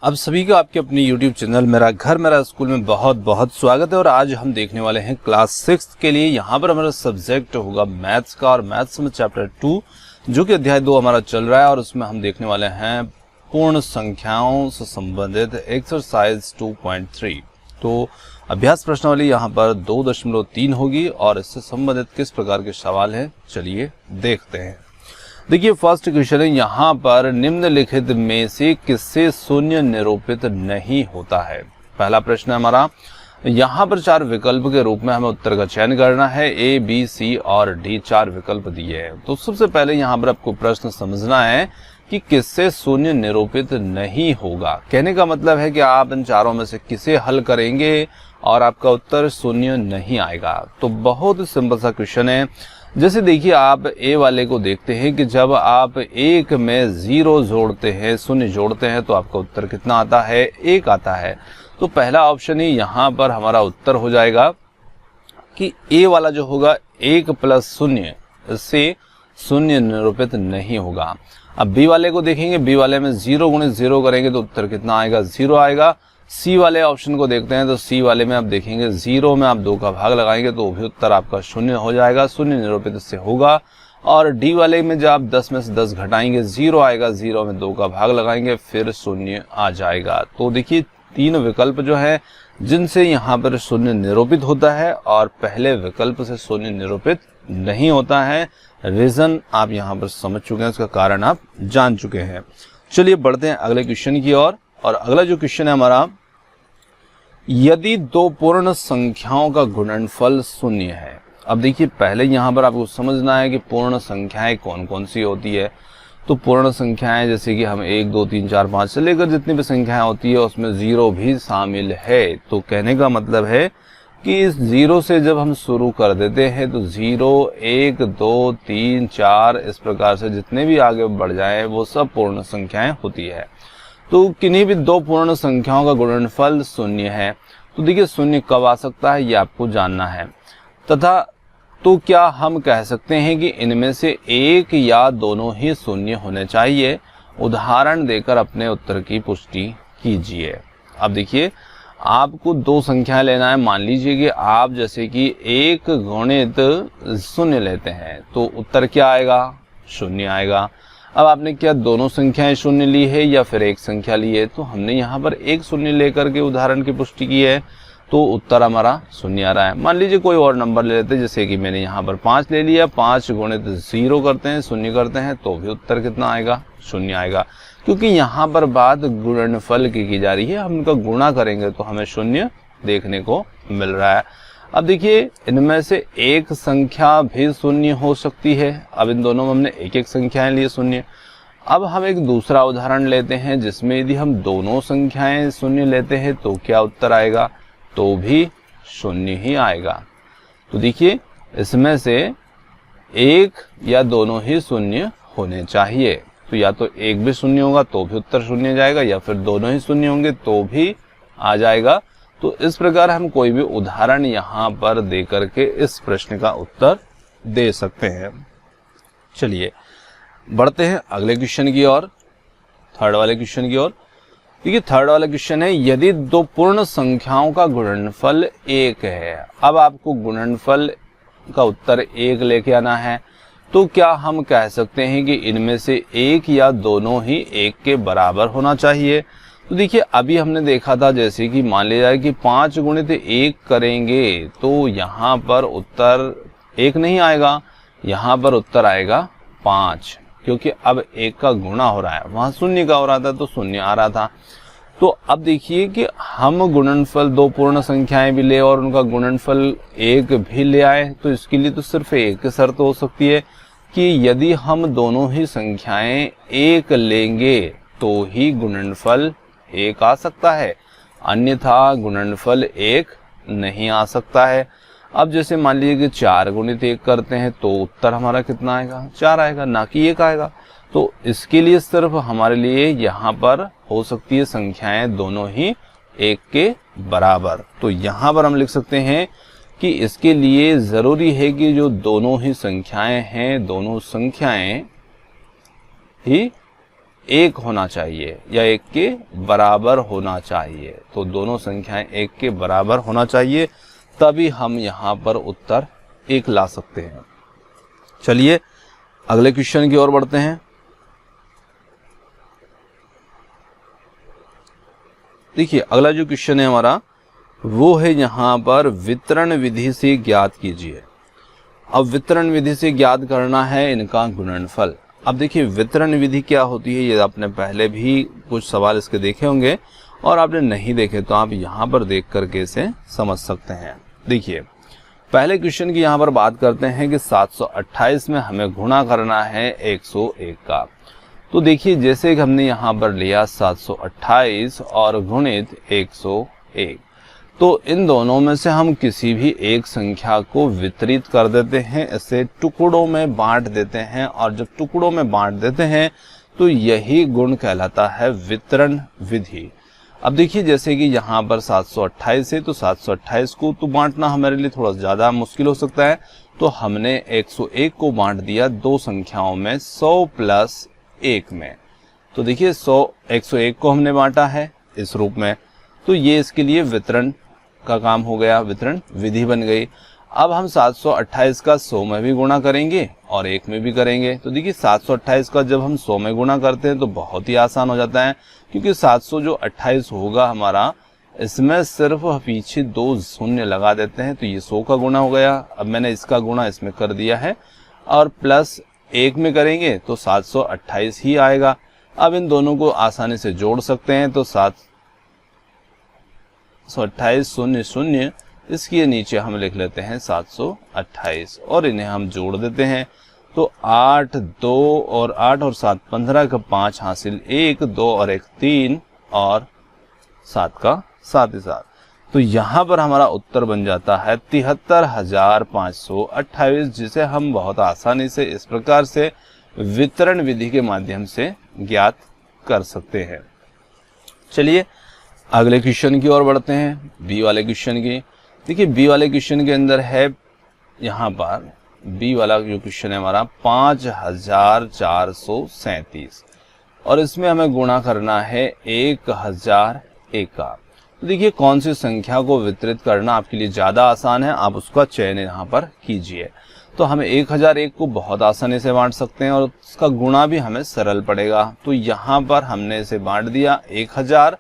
अब सभी का आपके अपने YouTube चैनल मेरा घर मेरा स्कूल में बहुत बहुत स्वागत है। और आज हम देखने वाले हैं क्लास 6 के लिए। यहाँ पर हमारा सब्जेक्ट होगा मैथ्स का, और मैथ्स में चैप्टर 2 जो कि अध्याय 2 हमारा चल रहा है, और उसमें हम देखने वाले हैं पूर्ण संख्याओं से संबंधित एक्सरसाइज 2.3। तो अभ्यास प्रश्नावली यहाँ पर 2.3 होगी, और इससे संबंधित किस प्रकार के सवाल हैं चलिए देखते हैं। देखिए फर्स्ट क्वेश्चन है यहाँ पर, निम्नलिखित में से किससे शून्य निरूपित नहीं होता है। पहला प्रश्न है हमारा, यहाँ पर 4 विकल्प के रूप में हमें उत्तर का चयन करना है। ए, बी, सी और डी 4 विकल्प दिए हैं। तो सबसे पहले यहाँ पर आपको प्रश्न समझना है कि किससे शून्य निरूपित नहीं होगा। कहने का मतलब है कि आप इन चारों में से किसे हल करेंगे और आपका उत्तर शून्य नहीं आएगा। तो बहुत ही सिंपल सा क्वेश्चन है। जैसे देखिए आप ए वाले को देखते हैं कि जब आप 1 में 0 जोड़ते हैं, शून्य जोड़ते हैं, तो आपका उत्तर कितना आता है? 1 आता है। तो पहला ऑप्शन ही यहाँ पर हमारा उत्तर हो जाएगा कि ए वाला जो होगा 1 + 0, इससे शून्य निरूपित नहीं होगा। अब बी वाले को देखेंगे, बी वाले में 0 × 0 करेंगे तो उत्तर कितना आएगा? 0 आएगा। सी वाले ऑप्शन को देखते हैं तो सी वाले में आप देखेंगे 0 में आप 2 का भाग लगाएंगे तो भी उत्तर आपका शून्य हो जाएगा, शून्य निरूपित इससे होगा। और डी वाले में जब आप 10 में से 10 घटाएंगे 0 आएगा, 0 में 2 का भाग लगाएंगे फिर शून्य आ जाएगा। तो देखिए 3 विकल्प जो है जिनसे यहाँ पर शून्य निरूपित होता है, और पहले विकल्प से शून्य निरूपित नहीं होता है। रीजन आप यहाँ पर समझ चुके हैं, उसका कारण आप जान चुके हैं। चलिए बढ़ते हैं अगले क्वेश्चन की ओर। और अगला जो क्वेश्चन है हमारा, यदि 2 पूर्ण संख्याओं का गुणनफल 0 है। अब देखिए पहले यहाँ पर आपको समझना है कि पूर्ण संख्याएं कौन कौन सी होती है। तो पूर्ण संख्याएं जैसे कि हम 1, 2, 3, 4, 5 से लेकर जितनी भी संख्याएं होती है उसमें 0 भी शामिल है। तो कहने का मतलब है कि इस 0 से जब हम शुरू कर देते हैं तो 0, 1, 2, 3, 4 इस प्रकार से जितने भी आगे बढ़ जाएं वो सब पूर्ण संख्याएं होती है। तो किन्हीं भी 2 पूर्ण संख्याओं का गुणनफल 0 है। तो देखिए 0 कब आ सकता है ये आपको जानना है। तथा तो क्या हम कह सकते हैं कि इनमें से एक या दोनों ही 0 होने चाहिए? उदाहरण देकर अपने उत्तर की पुष्टि कीजिए। अब देखिए आपको 2 संख्याएं लेना है। मान लीजिए कि आप जैसे कि 1 × 0 लेते हैं तो उत्तर क्या आएगा? 0 आएगा। अब आपने क्या दोनों संख्याएं 0 ली है या फिर एक संख्या ली है? तो हमने यहाँ पर एक 0 लेकर के उदाहरण की पुष्टि की है, तो उत्तर हमारा 0 आ रहा है। मान लीजिए कोई और नंबर ले लेते हैं, जैसे कि मैंने यहाँ पर 5 ले लिया। 5 × 0 करते हैं, 0 करते हैं, तो भी उत्तर कितना आएगा? 0 आएगा। क्योंकि यहाँ पर बात गुणनफल की जा रही है, हम इनका गुणा करेंगे तो हमें 0 देखने को मिल रहा है। अब देखिए इनमें से एक संख्या भी 0 हो सकती है। अब इन दोनों में हमने एक एक संख्याएं लिए 0। अब हम एक दूसरा उदाहरण लेते हैं जिसमें यदि हम दोनों संख्याएं 0 लेते हैं तो क्या उत्तर आएगा? तो भी 0 ही आएगा। तो देखिए इसमें से एक या दोनों ही 0 होने चाहिए। तो या तो एक भी 0 होगा तो भी उत्तर 0 जाएगा, या फिर दोनों ही 0 होंगे तो भी आ जाएगा। तो इस प्रकार हम कोई भी उदाहरण यहाँ पर दे करके इस प्रश्न का उत्तर दे सकते हैं। चलिए बढ़ते हैं अगले क्वेश्चन की ओर, थर्ड वाले क्वेश्चन की ओर। देखिए थर्ड वाला क्वेश्चन है, यदि 2 पूर्ण संख्याओं का गुणनफल 1 है। अब आपको गुणनफल का उत्तर 1 लेके आना है। तो क्या हम कह सकते हैं कि इनमें से एक या दोनों ही 1 के बराबर होना चाहिए? तो देखिए अभी हमने देखा था जैसे कि मान लिया जाए कि 5 × 1 करेंगे तो यहाँ पर उत्तर 1 नहीं आएगा, यहाँ पर उत्तर आएगा 5, क्योंकि अब 1 का गुणा हो रहा है, वहाँ 0 का हो रहा था तो 0 आ रहा था। तो अब देखिए कि हम गुणनफल 2 पूर्ण संख्याएं भी ले और उनका गुणनफल 1 भी ले आए, तो इसके लिए तो सिर्फ एक शर्त हो सकती है कि यदि हम दोनों ही संख्याएं 1 लेंगे तो ही गुणनफल 1 आ सकता है, अन्यथा गुणनफल 1 नहीं आ सकता है। अब जैसे मान लीजिए कि 4 × 1 करते हैं तो उत्तर हमारा कितना आएगा? 4 आएगा, ना कि 1 आएगा। तो इसके लिए सिर्फ हमारे लिए यहाँ पर हो सकती है संख्याएं दोनों ही 1 के बराबर। तो यहाँ पर हम लिख सकते हैं कि इसके लिए ज़रूरी है कि जो दोनों ही संख्याएं हैं, दोनों संख्याएं ही 1 होना चाहिए या 1 के बराबर होना चाहिए। तो दोनों संख्याएं 1 के बराबर होना चाहिए, तभी हम यहाँ पर उत्तर 1 ला सकते हैं। चलिए अगले क्वेश्चन की ओर बढ़ते हैं। देखिए अगला जो क्वेश्चन है हमारा वो है यहाँ पर वितरण विधि से ज्ञात कीजिए। अब वितरण विधि से ज्ञात करना है इनका गुणनफल। अब देखिए वितरण विधि क्या होती है, ये आपने पहले भी कुछ सवाल इसके देखे होंगे, और आपने नहीं देखे तो आप यहाँ पर देख करके इसे समझ सकते हैं। देखिए पहले क्वेश्चन की यहाँ पर बात करते हैं कि 728 में हमें गुणा करना है 101 का। तो देखिए जैसे कि हमने यहाँ पर लिया 728 और गुणित 101, तो इन दोनों में से हम किसी भी एक संख्या को वितरित कर देते हैं, इसे टुकड़ों में बांट देते हैं, और जब टुकड़ों में बांट देते हैं तो यही गुण कहलाता है वितरण विधि। अब देखिए जैसे कि यहाँ पर 728 है, तो 728 को तो बांटना हमारे लिए थोड़ा ज़्यादा मुश्किल हो सकता है, तो हमने 101 को बांट दिया दो संख्याओं में, 100 प्लस 1 में। तो देखिए 101 को हमने बांटा है इस रूप में, तो ये इसके लिए वितरण का काम हो गया, वितरण विधि बन गई। अब हम 728 का 100 में भी गुणा करेंगे और 1 में भी करेंगे। तो देखिए 728 का जब हम 100 में गुणा करते हैं तो बहुत ही आसान हो जाता है, क्योंकि 728 होगा हमारा, इसमें सिर्फ पीछे 2 शून्य लगा देते हैं, तो ये 100 का गुणा हो गया। अब मैंने इसका गुणा इसमें कर दिया है, और प्लस 1 में करेंगे तो 728 ही आएगा। अब इन दोनों को आसानी से जोड़ सकते हैं, तो 728 शून्य शून्य, इसके नीचे हम लिख लेते हैं 728 और इन्हें हम जोड़ देते हैं। तो 8 2 और 8 और 7 15 का 5 हासिल 1 2 और 1 3 और 7 का 7 ही 7। तो यहाँ पर हमारा उत्तर बन जाता है 73,528, जिसे हम बहुत आसानी से इस प्रकार से वितरण विधि के माध्यम से ज्ञात कर सकते हैं। चलिए अगले क्वेश्चन की ओर बढ़ते हैं, बी वाले क्वेश्चन की। देखिए बी वाले क्वेश्चन के अंदर है, यहाँ पर बी वाला जो क्वेश्चन है हमारा 5437, और इसमें हमें गुणा करना है 1001 का। तो देखिए कौन सी संख्या को वितरित करना आपके लिए ज़्यादा आसान है, आप उसका चयन यहाँ पर कीजिए। तो हमें 1001 को बहुत आसानी से बांट सकते हैं, और उसका गुणा भी हमें सरल पड़ेगा। तो यहाँ पर हमने इसे बांट दिया 1000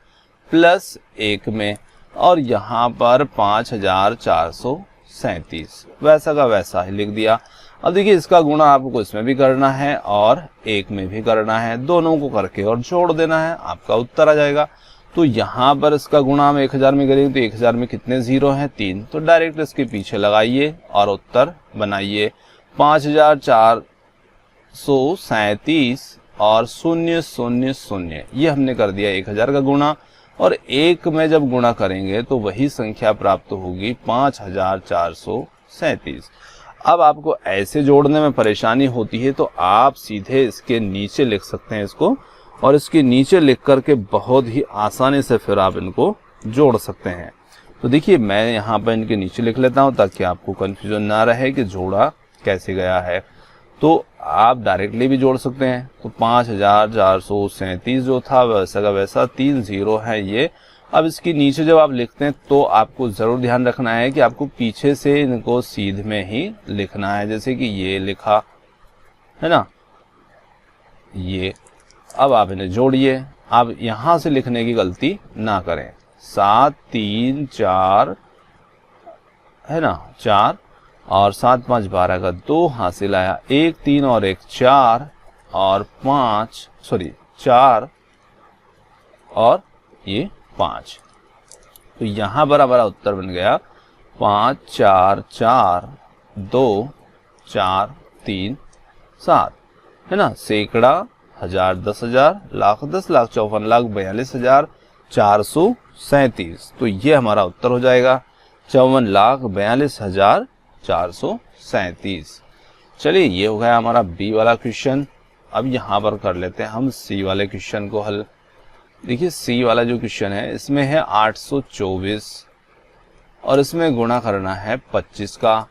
प्लस 1 में, और यहाँ पर 5437 वैसा का वैसा ही लिख दिया। अब देखिए इसका गुणा आपको इसमें भी करना है और 1 में भी करना है, दोनों को करके और जोड़ देना है, आपका उत्तर आ जाएगा। तो यहाँ पर इसका गुणा हम 1000 में करेंगे, तो 1000 में कितने जीरो हैं, 3, तो डायरेक्ट इसके पीछे लगाइए और उत्तर बनाइए 5437 और 000, ये हमने कर दिया 1000 का गुणा, और 1 में जब गुणा करेंगे तो वही संख्या प्राप्त होगी 5437। अब आपको ऐसे जोड़ने में परेशानी होती है तो आप सीधे इसके नीचे लिख सकते हैं इसको, और इसके नीचे लिख करके बहुत ही आसानी से फिर आप इनको जोड़ सकते हैं। तो देखिए मैं यहाँ पर इनके नीचे लिख लेता हूँ ताकि आपको कंफ्यूजन ना रहे कि जोड़ा कैसे गया है। तो आप डायरेक्टली भी जोड़ सकते हैं। तो 5437 जो था वैसा का वैसा, 3 जीरो है ये। अब इसके नीचे जब आप लिखते हैं तो आपको ज़रूर ध्यान रखना है कि आपको पीछे से इनको सीध में ही लिखना है, जैसे कि ये लिखा है ना, ये। अब आप इन्हें जोड़िए, आप यहाँ से लिखने की गलती ना करें। 7 3 4 है ना, 4 और 7 5 12 का 2 हासिल आया, 1 3 और 1 4 और 4 और ये 5। तो यहाँ पर हमारा उत्तर बन गया 5 4 4 2 4 3 7, है ना। सैकड़ा, हजार, 10,000, लाख, 10 लाख, 54 लाख 42,437। तो ये हमारा उत्तर हो जाएगा 54,42,437। चलिए ये हो गया हमारा बी वाला क्वेश्चन। अब यहाँ पर कर लेते हैं हम सी वाले क्वेश्चन को हल। देखिए सी वाला जो क्वेश्चन है इसमें है 824 और इसमें गुणा करना है 25 का।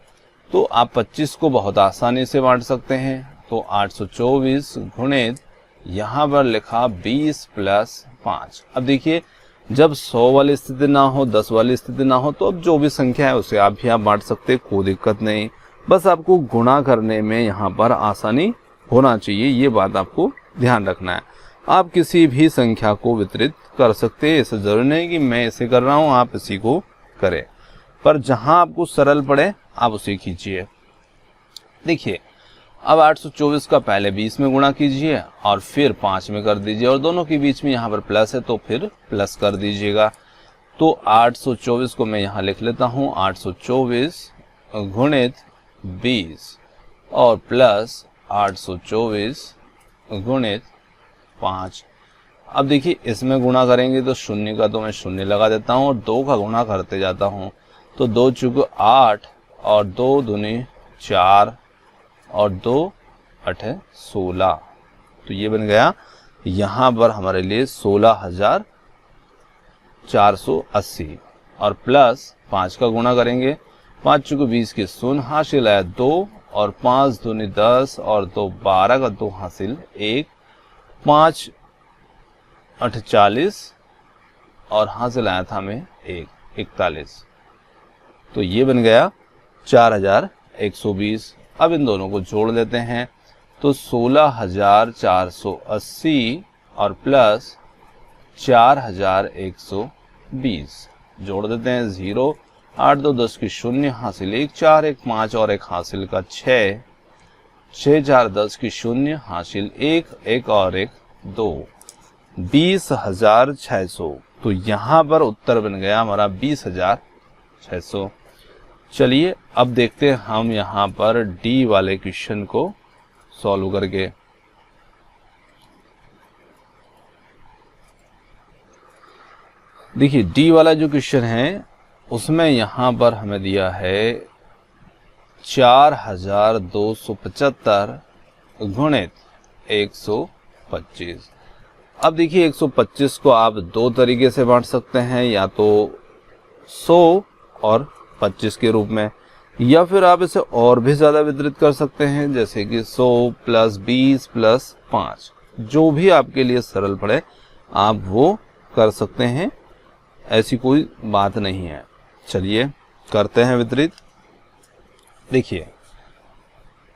तो आप 25 को बहुत आसानी से बांट सकते हैं। तो 824 गुणित यहाँ पर लिखा 20 प्लस 5। अब देखिए जब 100 वाली स्थिति ना हो, 10 वाली स्थिति ना हो, तो अब जो भी संख्या है उसे आप भी बांट सकते, कोई दिक्कत नहीं। बस आपको गुणा करने में यहाँ पर आसानी होना चाहिए, ये बात आपको ध्यान रखना है। आप किसी भी संख्या को वितरित कर सकते हैं, ऐसा जरूरी नहीं कि मैं इसे कर रहा हूँ आप इसी को करें, पर जहां आपको सरल पड़े आप उसे कीजिए। देखिए अब 824 का पहले 20 में गुणा कीजिए और फिर 5 में कर दीजिए, और दोनों के बीच में यहाँ पर प्लस है तो फिर प्लस कर दीजिएगा। तो 824 को मैं यहाँ लिख लेता हूँ 824 गुणित 20 और प्लस 824 गुणित 5। अब देखिए इसमें गुणा करेंगे तो शून्य का तो मैं शून्य लगा देता हूँ और 2 का गुणा करते जाता हूँ। तो 2 चुके 8 और 2 दूनी 4 और 2 8 16। तो ये बन गया यहाँ पर हमारे लिए 16,480 और प्लस 5 का गुणा करेंगे। 5 चुके 20 के शून्य, हासिल आया 2 और 5 दूनी 10 और 2 12 का 2 हासिल 1, 5 8 40 और हासिल आया था हमें 1 41। तो ये बन गया 4120। अब इन दोनों को जोड़ लेते हैं तो 16,480 और प्लस 4,120 जोड़ देते हैं 0, 8 2 10 की 0 हासिल 1, 4 1 5 और 1 हासिल का 6, 6 4 10 की 0 हासिल 1, 1 और 1 2, 20,600। तो यहाँ पर उत्तर बन गया हमारा 20,600। चलिए अब देखते हैं हम यहाँ पर डी वाले क्वेश्चन को सॉल्व करके। देखिए डी वाला जो क्वेश्चन है उसमें यहाँ पर हमें दिया है 4,275 गुणित 125। अब देखिए 125 को आप दो तरीके से बांट सकते हैं, या तो 100 और 25 के रूप में, या फिर आप इसे और भी ज़्यादा वितरित कर सकते हैं, जैसे कि 100 प्लस 20 प्लस 5। जो भी आपके लिए सरल पड़े आप वो कर सकते हैं, ऐसी कोई बात नहीं है। चलिए करते हैं वितरित। देखिए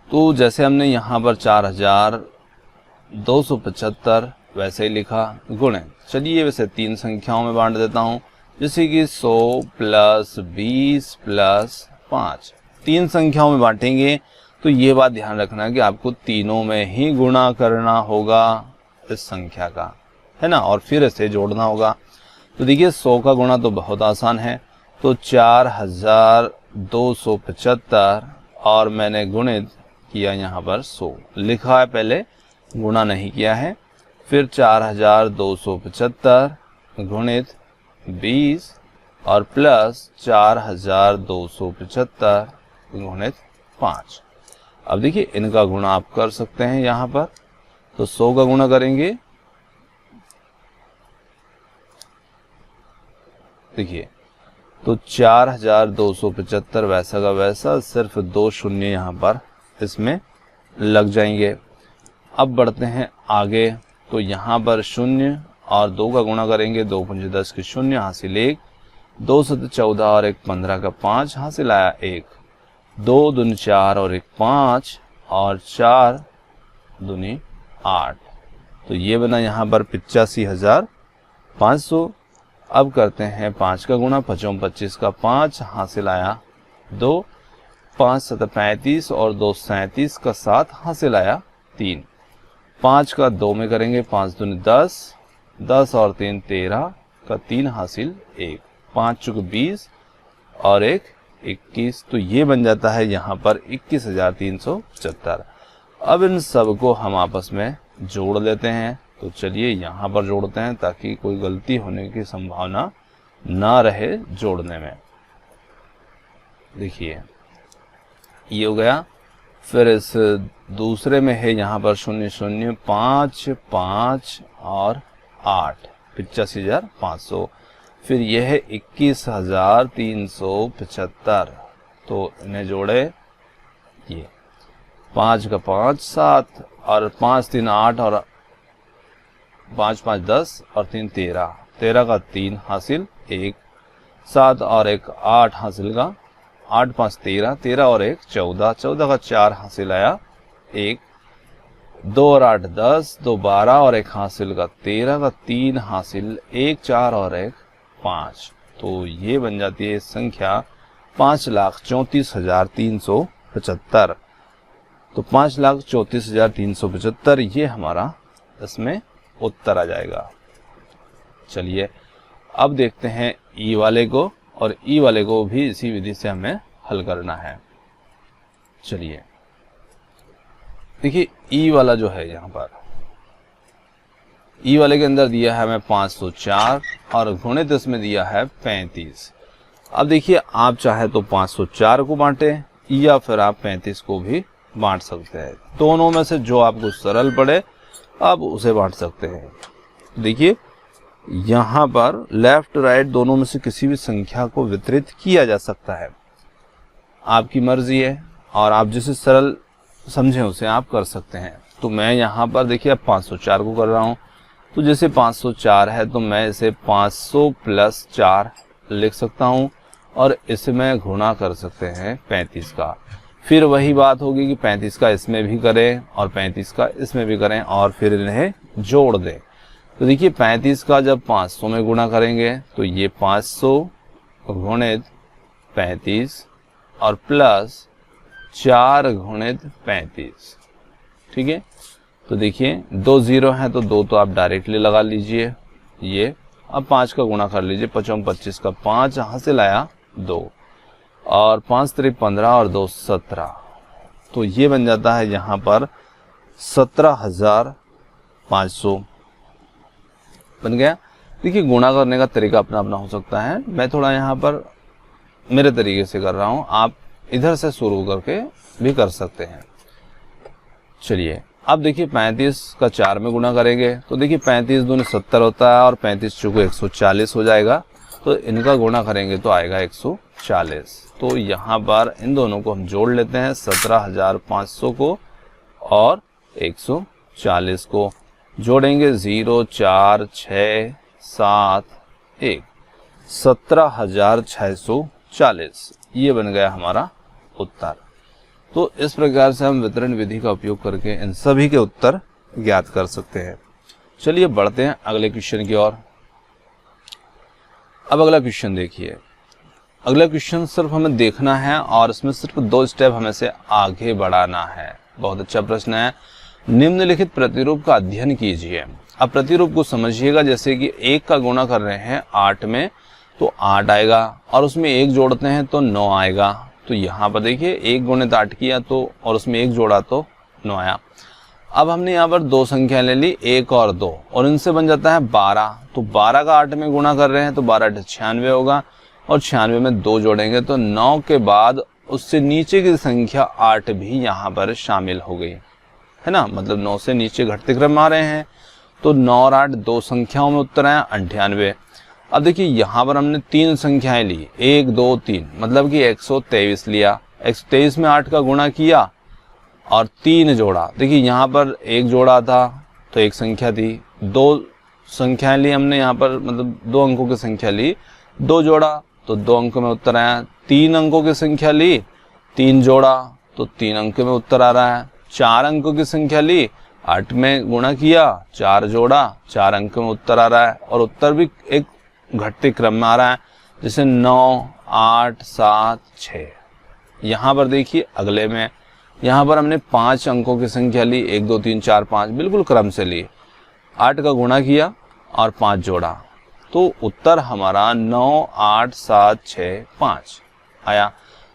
तो जैसे हमने यहाँ पर 4,275 वैसे ही लिखा गुणे। चलिए वैसे 3 संख्याओं में बांट देता हूँ, जैसे कि 100 प्लस 20 प्लस 5। 3 संख्याओं में बांटेंगे तो ये बात ध्यान रखना कि आपको तीनों में ही गुणा करना होगा इस संख्या का, है ना, और फिर इसे जोड़ना होगा। तो देखिए 100 का गुणा तो बहुत आसान है, तो 4,275 और मैंने गुणित किया यहाँ पर 100 लिखा है, पहले गुणा नहीं किया है। फिर 4,275 गुणित 20 और प्लस 4,275 गुणित 5। अब देखिए इनका गुणा आप कर सकते हैं यहाँ पर, तो 100 का गुणा करेंगे। देखिए तो 4,275 वैसा का वैसा, सिर्फ 2 शून्य यहाँ पर इसमें लग जाएंगे। अब बढ़ते हैं आगे, तो यहाँ पर 0 और 2 का गुणा करेंगे, 2 5 10 के 0 हासिल 1, 2 7 14 और 1 15 का 5 हासिल आया 1, 2 दूनी 4 और 1 5 और 4 दूनी 8। तो ये बना यहाँ पर 85,500। अब करते हैं 5 का गुणा, 5 25 का 5 हासिल आया 2, 5 7 35 और 2 37 का 7 हासिल आया 3। 5 का 2 में करेंगे, 5 दूनी 10, 10 और 3 13 का 3 हासिल 1, 5 चुके 20 और 1 21। तो ये बन जाता है यहाँ पर 21,375। अब इन सब को हम आपस में जोड़ लेते हैं। तो चलिए यहाँ पर जोड़ते हैं ताकि कोई गलती होने की संभावना ना रहे जोड़ने में। देखिए ये हो गया। फिर इस दूसरे में है यहाँ पर 0 0 5 5 और 8, 85,500। फिर यह है 21,375। तो इन्हें जोड़े, ये 5 का 5 7 और 5 3 8 और 5 5 10 और 3 13, 13 का 3 हासिल, 1 7 और 1 8 हासिल का, 8 5 13, 13 और 1 14, 14 का 4 हासिल आया, 1 2 और 8 10, 2 12 और 1 हासिल का 13 का 3 हासिल, 1 4 और 1 5। तो ये बन जाती है संख्या 5,34,375। तो 5,34,375 ये हमारा इसमें उत्तर आ जाएगा। चलिए अब देखते हैं ई वाले को, और ई वाले को भी इसी विधि से हमें हल करना है। चलिए देखिए ई वाला जो है, यहाँ पर ई वाले के अंदर दिया है हमें 504 और गुणित इसमें दिया है 35। अब देखिए आप चाहे तो 504 को बांटे या फिर आप 35 को भी बांट सकते हैं। दोनों में से जो आपको सरल पड़े आप उसे बांट सकते हैं। देखिए यहाँ पर लेफ्ट राइट दोनों में से किसी भी संख्या को वितरित किया जा सकता है, आपकी मर्जी है, और आप जिसे सरल समझें उसे आप कर सकते हैं। तो मैं यहाँ पर देखिए अब 504 को कर रहा हूँ, तो जैसे 504 है तो मैं इसे 500 + 4 लिख सकता हूँ, और इसे मैं गुणा कर सकते हैं 35 का। फिर वही बात होगी कि 35 का इसमें भी करें और 35 का इसमें भी करें और फिर इन्हें जोड़ दें। तो देखिए 35 का जब 500 में गुणा करेंगे तो ये 500 गुणित 35 और प्लस 4 गुणित 35, ठीक है। तो देखिए 2 0 हैं तो 2 तो आप डायरेक्टली लगा लीजिए ये। अब 5 का गुणा कर लीजिए, 5 25 का 5 हासिल आया 2, और 5 3 15 और 2 17। तो ये बन जाता है यहाँ पर 17,500 बन गया। देखिए गुणा करने का तरीका अपना अपना हो सकता है, मैं थोड़ा यहाँ पर मेरे तरीके से कर रहा हूँ, आप इधर से शुरू करके भी कर सकते हैं। चलिए अब देखिए 35 का 4 में गुणा करेंगे तो देखिए 35 दूनी 70 होता है और 35 चौको 140 हो जाएगा। तो इनका गुणा करेंगे तो आएगा 140। तो यहाँ पर इन दोनों को हम जोड़ लेते हैं, 17,500 को और 140 को जोड़ेंगे, 0 4 6 7 1, 17,640 ये बन गया हमारा उत्तर। तो इस प्रकार से हम वितरण विधि का उपयोग करके इन सभी के उत्तर ज्ञात कर सकते हैं। चलिए बढ़ते हैं अगले क्वेश्चन की ओर। अब अगला क्वेश्चन देखिए। अगला क्वेश्चन सिर्फ हमें देखना है और इसमें सिर्फ 2 स्टेप हमें से आगे बढ़ाना है। बहुत अच्छा प्रश्न है। निम्नलिखित प्रतिरूप का अध्ययन कीजिए। अब प्रतिरूप को समझिएगा, जैसे कि 1 का गुणा कर रहे हैं 8 में तो 8 आएगा, और उसमें 1 जोड़ते हैं तो 9 आएगा। तो यहाँ पर देखिए 1 गुणित 8 किया तो और उसमें 1 जोड़ा तो 9 आया। अब हमने यहाँ पर 2 संख्या ले ली, 1 और 2, और इनसे बन जाता है 12। तो 12 का 8 में गुणा कर रहे हैं तो 12 × 96 होगा, और 96 में 2 जोड़ेंगे तो 9 के बाद उससे नीचे की संख्या 8 भी यहाँ पर शामिल हो गई है ना। मतलब 9 से नीचे घटते क्रम आ रहे हैं। तो 9 और 8 2 संख्याओं में उत्तर आया 98। अब देखिए यहाँ पर हमने 3 संख्याएं ली, 1 2 3, मतलब कि 123 लिया। 123 में 8 का गुणा किया और 3 जोड़ा। देखिए यहाँ पर 1 जोड़ा था तो 1 संख्या थी, 2 संख्याएं ली हमने यहाँ पर, मतलब 2 अंकों की संख्या ली, 2 जोड़ा तो 2 अंकों में उत्तर आया। 3 अंकों की संख्या ली, 3 जोड़ा तो 3 अंकों में उत्तर आ रहा है। 4 अंकों की संख्या ली, 8 में गुणा किया, 4 जोड़ा, 4 अंकों में उत्तर आ रहा है, और उत्तर भी एक घटते क्रम में आ रहा है, जैसे 9 8 7 6। यहाँ पर देखिए अगले में यहाँ पर हमने 5 अंकों की संख्या ली, 1 2 3 4 5, बिल्कुल क्रम से ली, 8 का गुणा किया और 5 जोड़ा, तो उत्तर हमारा 9 8 7 6 5 आया।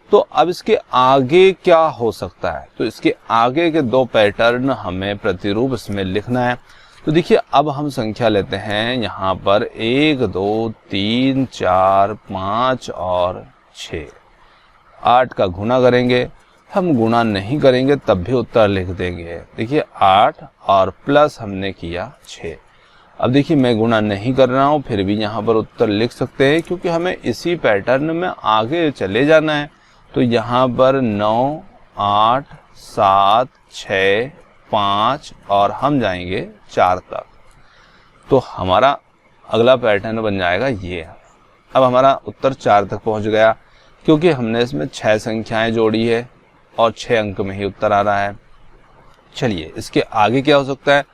तो अब इसके आगे क्या हो सकता है, तो इसके आगे के 2 पैटर्न हमें प्रतिरूप इसमें लिखना है। तो देखिए अब हम संख्या लेते हैं यहाँ पर 1 2 3 4 5 और 6। 8 का गुणा करेंगे, हम गुणा नहीं करेंगे तब भी उत्तर लिख देंगे। देखिए 8 और प्लस हमने किया 6। अब देखिए मैं गुणा नहीं कर रहा हूँ, फिर भी यहाँ पर उत्तर लिख सकते हैं क्योंकि हमें इसी पैटर्न में आगे चले जाना है। तो यहाँ पर 9 8 7 6 5 और हम जाएंगे 4 तक। तो हमारा अगला पैटर्न बन जाएगा ये। अब हमारा उत्तर 4 तक पहुंच गया क्योंकि हमने इसमें 6 संख्याएं जोड़ी है और 6 अंक में ही उत्तर आ रहा है। चलिए इसके आगे क्या हो सकता है,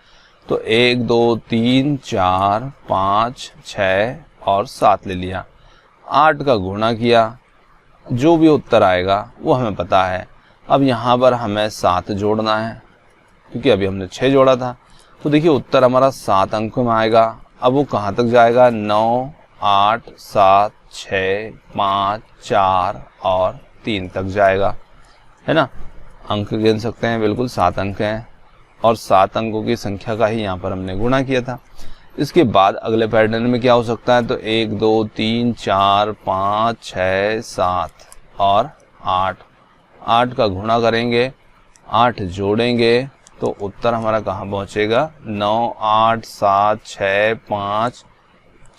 तो 1 2 3 4 5 6 और 7 ले लिया, 8 का गुणा किया, जो भी उत्तर आएगा वो हमें पता है। अब यहाँ पर हमें 7 जोड़ना है क्योंकि अभी हमने 6 जोड़ा था। तो देखिए उत्तर हमारा 7 अंक में आएगा। अब वो कहाँ तक जाएगा, 9 8 7 6 5 4 और 3 तक जाएगा, है ना। अंक गिन सकते हैं, बिल्कुल 7 अंक हैं और 7 अंकों की संख्या का ही यहाँ पर हमने गुणा किया था। इसके बाद अगले पैटर्न में क्या हो सकता है, तो 1 2 3 4 5 6 7 और 8, 8 का गुणा करेंगे, 8 जोड़ेंगे तो उत्तर हमारा कहाँ पहुँचेगा, 9 8 7 6 5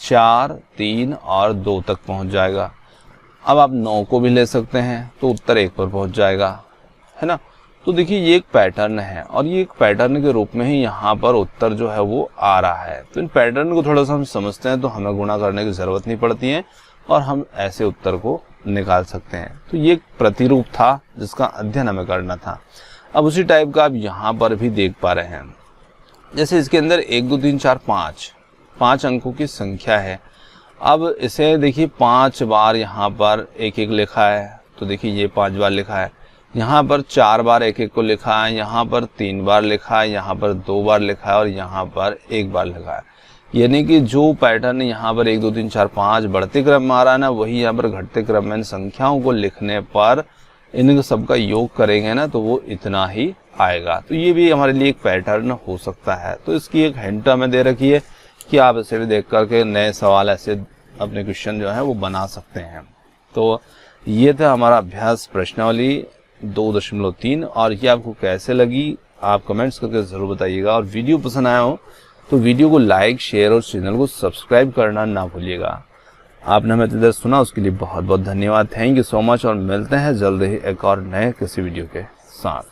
4 3 और 2 तक पहुँच जाएगा। अब आप 9 को भी ले सकते हैं तो उत्तर 1 पर पहुँच जाएगा, है ना। तो देखिए ये एक पैटर्न है और ये एक पैटर्न के रूप में ही यहाँ पर उत्तर जो है वो आ रहा है। तो इन पैटर्न को थोड़ा सा हम समझते हैं तो हमें गुणा करने की ज़रूरत नहीं पड़ती है और हम ऐसे उत्तर को निकाल सकते हैं। तो ये एक प्रतिरूप था जिसका अध्ययन हमें करना था। अब उसी टाइप का आप यहाँ पर भी देख पा रहे हैं, जैसे इसके अंदर 1 2 3 4 5 अंकों की संख्या है। अब इसे देखिए 5 बार यहाँ पर 1 1 लिखा है, तो देखिए ये 5 बार लिखा है, यहाँ पर 4 बार 1 1 को लिखा है, यहाँ पर 3 बार लिखा है, यहाँ पर 2 बार लिखा है और यहाँ पर 1 बार लिखा है। यानी कि जो पैटर्न यहाँ पर 1 2 3 4 5 बढ़ते क्रम में आ रहा है ना, वही यहाँ पर घटते क्रम में इन संख्याओं को लिखने पर इन सबका योग करेंगे ना तो वो इतना ही आएगा। तो ये भी हमारे लिए एक पैटर्न हो सकता है। तो इसकी एक हिंट हमें दे रखी है कि आप इसे भी देख करके नए सवाल ऐसे अपने क्वेश्चन जो है वो बना सकते हैं। तो ये था हमारा अभ्यास प्रश्नावली 2.3 और ये आपको कैसे लगी आप कमेंट्स करके ज़रूर बताइएगा। और वीडियो पसंद आया हो तो वीडियो को लाइक शेयर और चैनल को सब्सक्राइब करना ना भूलिएगा। आपने हमें इधर सुना उसके लिए बहुत बहुत धन्यवाद। थैंक यू सो मच और मिलते हैं जल्द ही एक और नए किसी वीडियो के साथ।